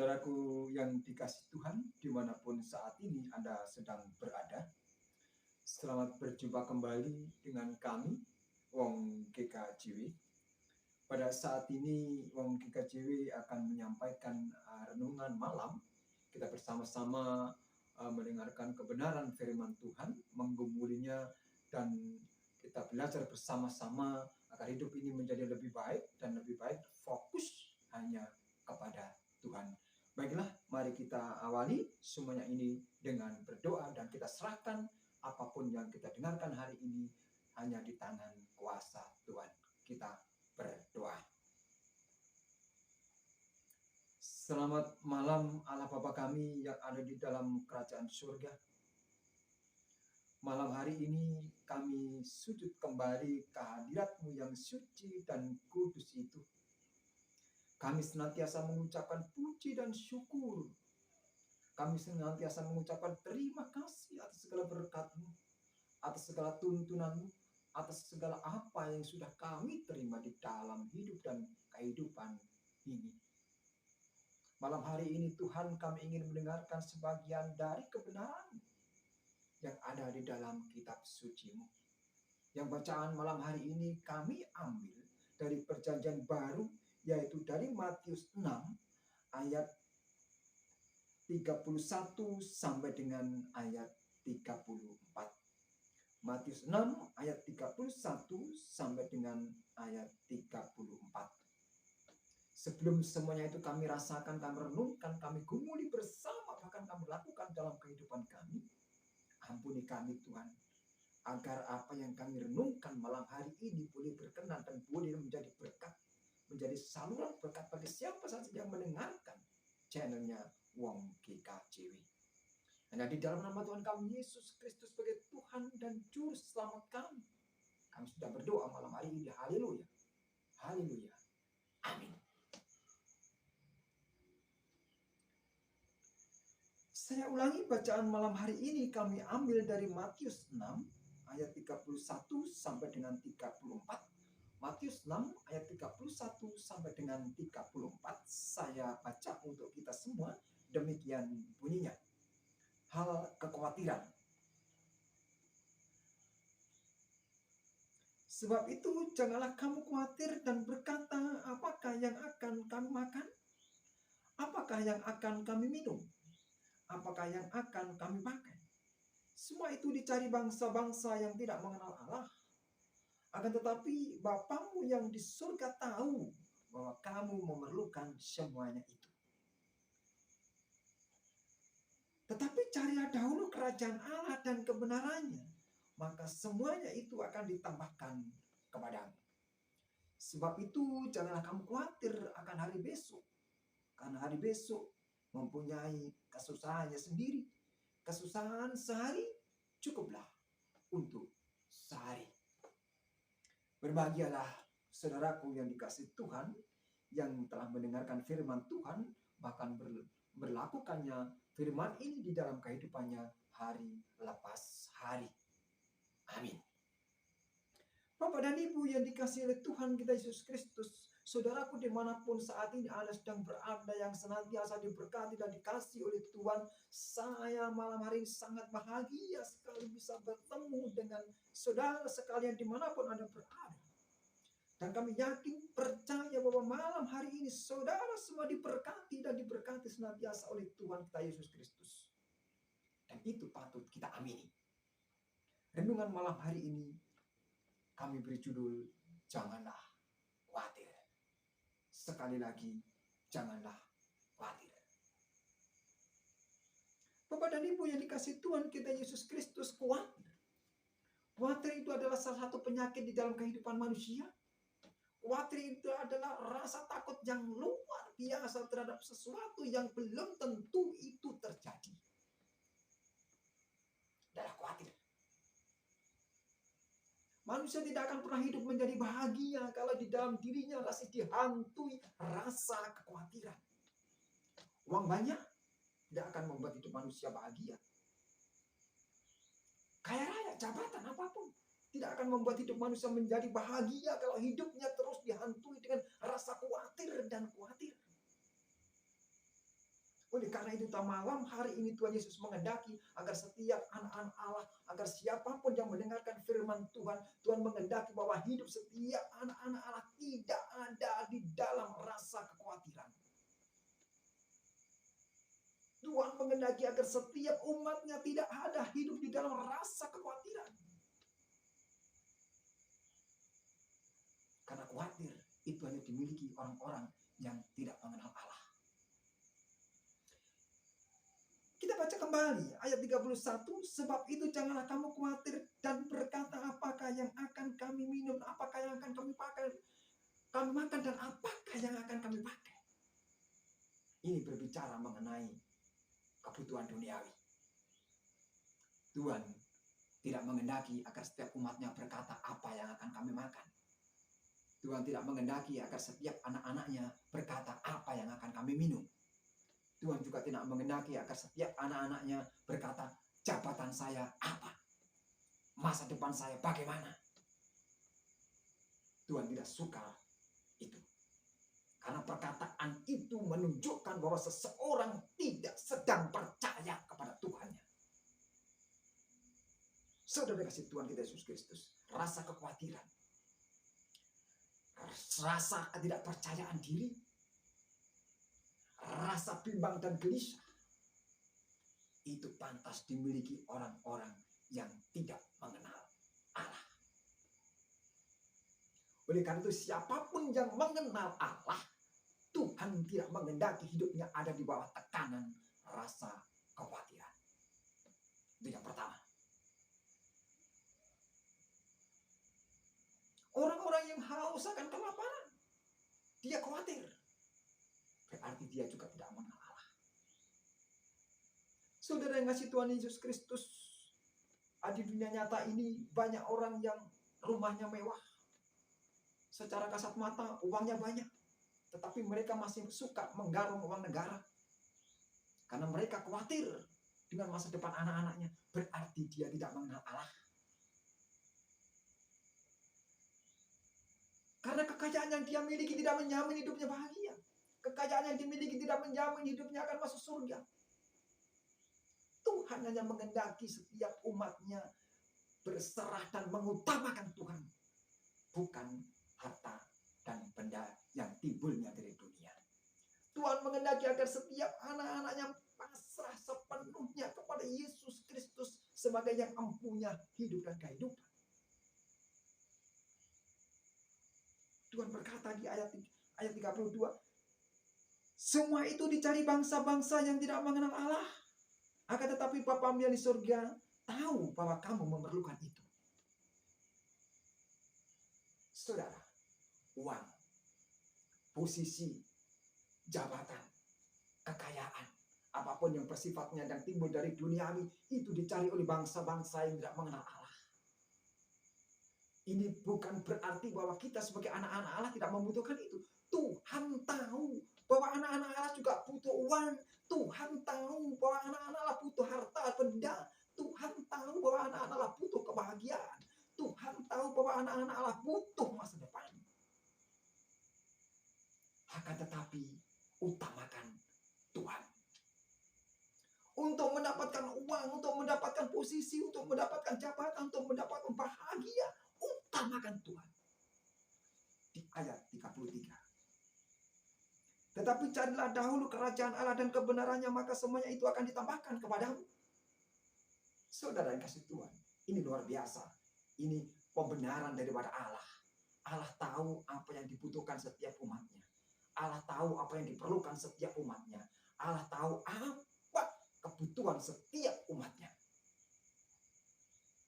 Saudaraku yang dikasih Tuhan, dimanapun saat ini Anda sedang berada, selamat berjumpa kembali dengan kami, Wong GKJW. Pada saat ini, Wong GKJW akan menyampaikan renungan malam. Kita bersama-sama mendengarkan kebenaran firman Tuhan, menggumulinya, dan kita belajar bersama-sama agar hidup ini menjadi lebih baik dan lebih baik fokus hanya kepada Tuhan. Baiklah, mari kita awali semuanya ini dengan berdoa dan kita serahkan apapun yang kita dengarkan hari ini hanya di tangan kuasa Tuhan. Kita berdoa. Selamat malam Allah Bapa kami yang ada di dalam kerajaan surga. Malam hari ini kami sujud kembali ke hadirat-Mu yang suci dan kudus itu. Kami senantiasa mengucapkan puji dan syukur. Kami senantiasa mengucapkan terima kasih atas segala berkat-Mu, atas segala tuntunan-Mu, atas segala apa yang sudah kami terima di dalam hidup dan kehidupan ini. Malam hari ini Tuhan, kami ingin mendengarkan sebagian dari kebenaran yang ada di dalam kitab suci-Mu. Yang bacaan malam hari ini kami ambil dari perjanjian baru, yaitu dari Matius 6 ayat 31 sampai dengan ayat 34. Matius 6 ayat 31 sampai dengan ayat 34. Sebelum semuanya itu kami rasakan, kami renungkan, kami gumuli bersama, bahkan kami lakukan dalam kehidupan kami. Ampuni kami Tuhan, agar apa yang kami renungkan malam hari ini boleh berkenan dan boleh menjadi berkat, menjadi saluran berkat bagi siapa saja yang mendengarkan channelnya Wong GKJW. Hanya di dalam nama Tuhan kami Yesus Kristus sebagai Tuhan dan Juru Selamat kami, kami sudah berdoa malam hari ini. Haleluya, haleluya, amin. Saya ulangi bacaan malam hari ini kami ambil dari Matius 6 ayat 31 sampai dengan 34. Matius 6 ayat 31 sampai dengan 34. Saya baca untuk kita semua. Demikian bunyinya. Hal kekhawatiran. Sebab itu janganlah kamu khawatir dan berkata, apakah yang akan kami makan? Apakah yang akan kami minum? Apakah yang akan kami pakai? Semua itu dicari bangsa-bangsa yang tidak mengenal Allah. Akan tetapi Bapamu yang di surga tahu bahwa kamu memerlukan semuanya itu. Tetapi carilah dahulu kerajaan Allah dan kebenarannya, maka semuanya itu akan ditambahkan kepadamu. Sebab itu janganlah kamu khawatir akan hari besok, karena hari besok mempunyai kesusahannya sendiri. Kesusahan sehari cukuplah untuk sehari. Berbahagialah saudaraku yang dikasihi Tuhan, yang telah mendengarkan firman Tuhan, bahkan berlakukannya firman ini di dalam kehidupannya hari lepas hari. Amin. Bapak dan Ibu yang dikasihi oleh Tuhan kita Yesus Kristus, saudaraku dimanapun saat ini Anda sedang berada, yang senantiasa diberkati dan dikasihi oleh Tuhan, saya malam hari ini sangat bahagia sekali bisa bertemu dengan saudara sekalian dimanapun Anda berada. Dan kami yakin, percaya bahwa malam hari ini saudara semua diberkati dan diberkati senantiasa oleh Tuhan kita Yesus Kristus. Dan itu patut kita amini. Renungan malam hari ini kami beri judul, janganlah khawatir. Sekali lagi, janganlah khawatir. Bapak dan Ibu yang dikasihi Tuhan kita Yesus Kristus, khawatir. Khawatir itu adalah salah satu penyakit di dalam kehidupan manusia. Khawatir itu adalah rasa takut yang luar biasa terhadap sesuatu yang belum tentu itu terjadi. Adalah khawatir. Manusia tidak akan pernah hidup menjadi bahagia kalau di dalam dirinya masih dihantui rasa kekhawatiran. Uang banyak tidak akan membuat hidup manusia bahagia. Kaya raya, jabatan apapun tidak akan membuat hidup manusia menjadi bahagia kalau hidupnya terus dihantui dengan rasa khawatir dan khawatir. Oleh karena itu malam hari ini Tuhan Yesus menghendaki agar setiap anak-anak Allah, agar siapapun yang mendengarkan firman Tuhan, Tuhan menghendaki bahwa hidup setiap anak-anak Allah tidak ada di dalam rasa kekhawatiran. Tuhan menghendaki agar setiap umatnya tidak ada hidup di dalam rasa kekhawatiran. Karena khawatir itu hanya dimiliki orang-orang yang tidak mengenal Allah. Kita baca kembali ayat 31, sebab itu janganlah kamu khawatir dan berkata apakah yang akan kami minum, apakah yang akan kami makan dan apakah yang akan kami pakai. Ini berbicara mengenai kebutuhan duniawi. Tuhan tidak menghendaki agar setiap umatnya berkata apa yang akan kami makan. Tuhan tidak menghendaki agar setiap anak-anaknya berkata apa yang akan kami minum. Tuhan juga tidak menghendaki agar setiap anak-anaknya berkata, jabatan saya apa? Masa depan saya bagaimana? Tuhan tidak suka itu. Karena perkataan itu menunjukkan bahwa seseorang tidak sedang percaya kepada Tuhannya. Saudara kasih Tuhan kita Yesus Kristus, rasa kekhawatiran, rasa ketidakpercayaan diri, rasa bimbang dan gelisah, itu pantas dimiliki orang-orang yang tidak mengenal Allah. Oleh karena itu siapapun yang mengenal Allah, Tuhan tidak menghendaki hidupnya ada di bawah tekanan rasa kekhawatiran. Itu yang pertama. Orang-orang yang haus akan kelaparan, dia khawatir. Berarti dia juga tidak mengenal Allah. Saudara yang kasih Tuhan Yesus Kristus, di dunia nyata ini banyak orang yang rumahnya mewah. Secara kasat mata uangnya banyak. Tetapi mereka masih suka menggarung uang negara. Karena mereka khawatir dengan masa depan anak-anaknya. Berarti dia tidak mengenal Allah. Karena kekayaan yang dia miliki tidak menjamin hidupnya bahagia. Kekayaan yang dimiliki tidak menjamin hidupnya akan masuk surga. Tuhan hanya menghendaki setiap umatnya berserah dan mengutamakan Tuhan. Bukan harta dan benda yang timbulnya dari dunia. Tuhan menghendaki agar setiap anak-anaknya pasrah sepenuhnya kepada Yesus Kristus sebagai yang empunya hidup dan kehidupan. Tuhan berkata di ayat 32, semua itu dicari bangsa-bangsa yang tidak mengenal Allah. Akan tetapi Bapamu yang di surga tahu bahwa kamu memerlukan itu. Saudara, uang, posisi, jabatan, kekayaan, apapun yang bersifatnya dan timbul dari duniawi, itu dicari oleh bangsa-bangsa yang tidak mengenal Allah. Ini bukan berarti bahwa kita sebagai anak-anak Allah tidak membutuhkan itu. Tuhan tahu bahwa anak-anak Allah juga butuh uang. Tuhan tahu bahwa anak-anak Allah butuh harta benda. Tuhan tahu bahwa anak-anak Allah butuh kebahagiaan. Tuhan tahu bahwa anak-anak Allah butuh masa depan. Akan tetapi utamakan Tuhan. Untuk mendapatkan uang, untuk mendapatkan posisi, untuk mendapatkan jabatan, untuk mendapatkan bahagia, utamakan Tuhan. Di ayat 33. Tetapi carilah dahulu kerajaan Allah dan kebenarannya, maka semuanya itu akan ditambahkan kepadamu. Saudara yang kasih Tuhan, ini luar biasa. Ini pembenaran daripada Allah. Allah tahu apa yang dibutuhkan setiap umatnya. Allah tahu apa yang diperlukan setiap umatnya. Allah tahu apa kebutuhan setiap umatnya.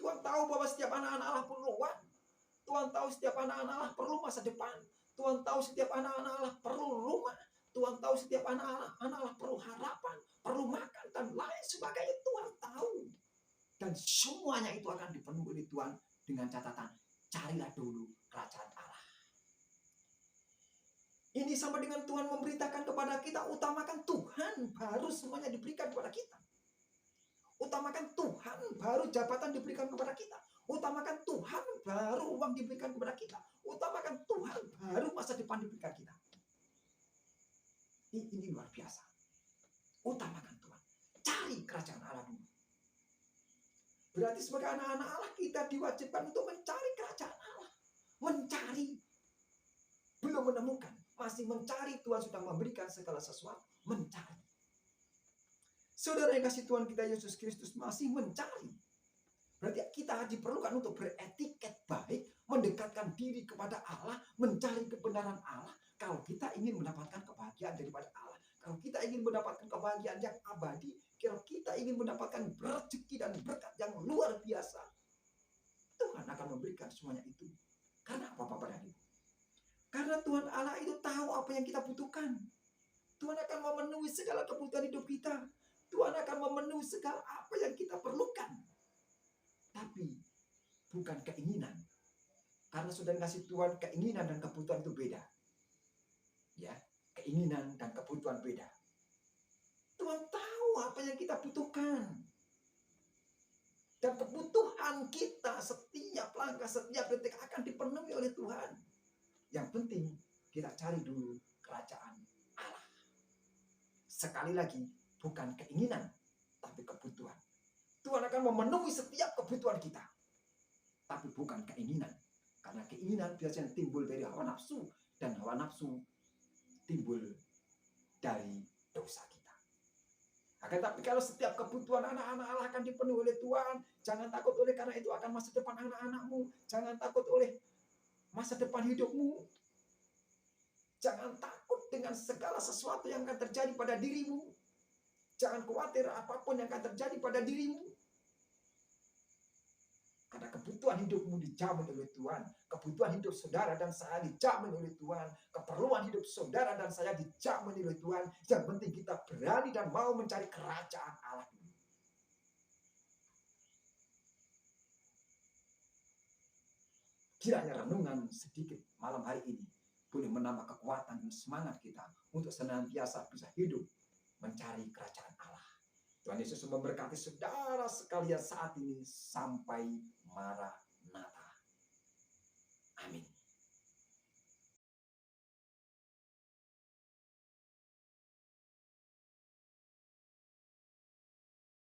Tuhan tahu bahwa setiap anak-anak Allah perlu uang. Tuhan tahu setiap anak-anak Allah perlu masa depan. Tuhan tahu setiap anak-anak Allah perlu rumah. Tuhan tahu setiap anak-anak Allah perlu harapan, perlu makan, dan lain sebagainya. Tuhan tahu. Dan semuanya itu akan dipenuhi oleh Tuhan dengan catatan, carilah dulu kerajaan Allah. Ini sama dengan Tuhan memberitakan kepada kita, utamakan Tuhan, baru semuanya diberikan kepada kita. Utamakan Tuhan, baru jabatan diberikan kepada kita. Utamakan Tuhan, baru uang diberikan kepada kita. Utamakan Tuhan, baru masa depan diberikan kita. Ini luar biasa. Utamakan Tuhan. Cari kerajaan Allah dulu. Berarti sebagai anak-anak Allah kita diwajibkan untuk mencari kerajaan Allah. Mencari. Belum menemukan. Masih mencari. Tuhan sudah memberikan segala sesuatu. Mencari. Saudara yang kasih Tuhan kita Yesus Kristus masih mencari. Berarti kita diperlukan untuk beretiket baik, mendekatkan diri kepada Allah, mencari kebenaran Allah. Kalau kita ingin mendapatkan kebahagiaan daripada Allah, kalau kita ingin mendapatkan kebahagiaan yang abadi, kalau kita ingin mendapatkan rezeki dan berkat yang luar biasa, Tuhan akan memberikan semuanya itu. Karena apa, Bapak dan Ibu? Karena Tuhan Allah itu tahu apa yang kita butuhkan. Tuhan akan memenuhi segala kebutuhan hidup kita. Tuhan akan memenuhi segala apa yang kita perlukan. Tapi bukan keinginan. Karena sudah dikasih Tuhan, keinginan dan kebutuhan itu beda. Ya, keinginan dan kebutuhan beda. Tuhan tahu apa yang kita butuhkan. Dan kebutuhan kita setiap langkah, setiap detik akan dipenuhi oleh Tuhan. Yang penting kita cari dulu kerajaan Allah. Sekali lagi, bukan keinginan, tapi kebutuhan. Tuhan akan memenuhi setiap kebutuhan kita. Tapi bukan keinginan. Karena keinginan biasanya timbul dari hawa nafsu. Dan hawa nafsu timbul dari dosa kita. Akan tapi kalau setiap kebutuhan anak-anak Allah akan dipenuhi oleh Tuhan, jangan takut oleh karena itu akan masa depan anak-anakmu. Jangan takut oleh masa depan hidupmu. Jangan takut dengan segala sesuatu yang akan terjadi pada dirimu. Jangan khawatir apapun yang akan terjadi pada dirimu. Karena kebutuhan hidupmu dijamin oleh Tuhan. Kebutuhan hidup saudara dan saya dijamin oleh Tuhan. Keperluan hidup saudara dan saya dijamin oleh Tuhan. Yang penting kita berani dan mau mencari kerajaan Allah dulu. Kiranya renungan sedikit malam hari ini boleh menambah kekuatan dan semangat kita untuk senantiasa bisa hidup mencari kerajaan Allah. Tuhan Yesus memberkati saudara sekalian saat ini sampai Maranatha. Amin.